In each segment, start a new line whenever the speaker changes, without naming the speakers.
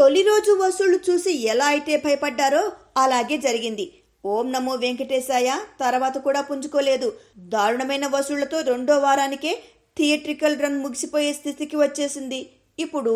తొలి రోజు వసూళ్లు చూసి ఎలా అయితే భయపడ్డారో అలాగే జరిగింది. ఓం నమో వెంకటేశాయ తర్వాత కూడా పుంజుకోలేదు. దారుణమైన వసూళ్లతో రెండో వారానికే థియేట్రికల్ రన్ ముగిసిపోయే స్థితికి వచ్చేసింది. ఇప్పుడు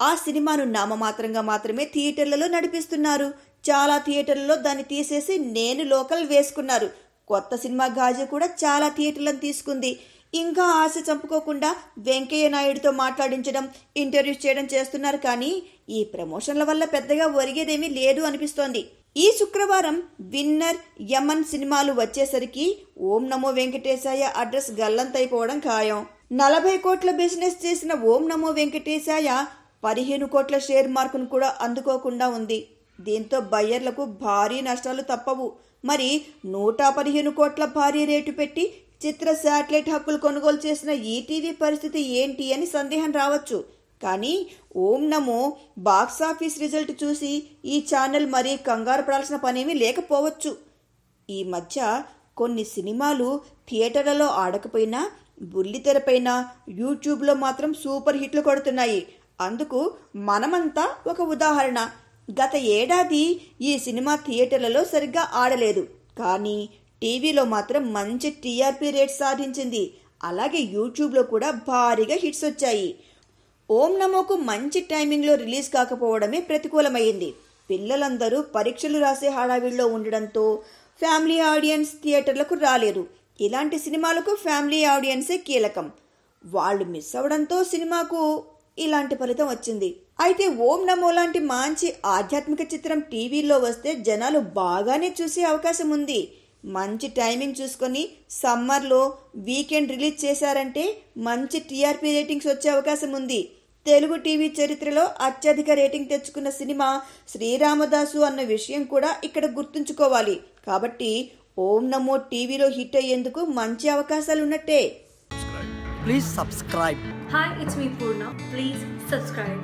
ఆ సినిమాను నామమాత్రంగా మాత్రమే థియేటర్లలో నడిపిస్తున్నారు. చాలా థియేటర్లలో దాన్ని తీసేసి నేను లోకల్ వేసుకున్నారు. కొత్త సినిమా గాజు కూడా చాలా థియేటర్లను తీసుకుంది. ఇంకా ఆశ చంపుకోకుండా వెంకయ్య నాయుడుతో మాట్లాడించడం, ఇంటర్వ్యూస్ చేయడం చేస్తున్నారు. కానీ ఈ ప్రమోషన్ల వల్ల పెద్దగా ఒరిగేదేమీ లేదు అనిపిస్తోంది. ఈ శుక్రవారం విన్నర్, యమన్ సినిమాలు వచ్చేసరికి ఓం నమో వెంకటేశాయ అడ్రస్ గల్లంతైపోవడం ఖాయం. 40 కోట్ల బిజినెస్ చేసిన ఓం నమో వెంకటేశాయ 15 కోట్ల షేర్ మార్కును కూడా అందుకోకుండా ఉంది. దీంతో బయ్యర్లకు భారీ నష్టాలు తప్పవు. మరి 115 కోట్ల భారీ రేటు పెట్టి చిత్ర శాటిలైట్ హక్కులు కొనుగోలు చేసిన ఈటీవీ పరిస్థితి ఏంటి అని సందేహం రావచ్చు. కానీ ఓం నమో బాక్సాఫీస్ రిజల్ట్ చూసి ఈ ఛానల్ మరీ కంగారు పడాల్సిన పనేమీ లేకపోవచ్చు. ఈ మధ్య కొన్ని సినిమాలు థియేటర్లలో ఆడకపోయినా బుల్లితెరపైన యూట్యూబ్లో మాత్రం సూపర్ హిట్లు కొడుతున్నాయి. అందుకు మనమంతా ఒక ఉదాహరణ. గత ఏడాది ఈ సినిమా థియేటర్లలో సరిగ్గా ఆడలేదు, కానీ టీవీలో మాత్రం మంచి టీఆర్పీ రేట్ సాధించింది. అలాగే యూట్యూబ్లో కూడా భారీగా హిట్స్ వచ్చాయి. ఓం నమోకు మంచి టైమింగ్లో రిలీజ్ కాకపోవడమే ప్రతికూలమైంది. పిల్లలందరూ పరీక్షలు రాసే హడావిడిలో ఉండడంతో ఫ్యామిలీ ఆడియన్స్ థియేటర్లకు రాలేరు. ఇలాంటి సినిమాలకు ఫ్యామిలీ ఆడియన్సే కీలకం. వాళ్ళు మిస్ అవడంతో సినిమాకు ఇలాంటి ఫలితం వచ్చింది. అయితే ఓం నమో లాంటి మంచి ఆధ్యాత్మిక చిత్రం టీవీలో వస్తే జనాలు బాగానే చూసే అవకాశం ఉంది. మంచి టైమింగ్ చూసుకొని సమ్మర్లో వీకెండ్ రిలీజ్ చేశారంటే మంచి టీఆర్పీ రేటింగ్స్ వచ్చే అవకాశం ఉంది. తెలుగు టీవీ చరిత్రలో అత్యధిక రేటింగ్ తెచ్చుకున్న సినిమా శ్రీరామదాసు అన్న విషయం కూడా ఇక్కడ గుర్తుంచుకోవాలి. కాబట్టి ఓం నమో టీవీలో హిట్ అయ్యేందుకు మంచి అవకాశాలున్నట్టే.
Please subscribe.
Hi, it's me Purna. Please subscribe.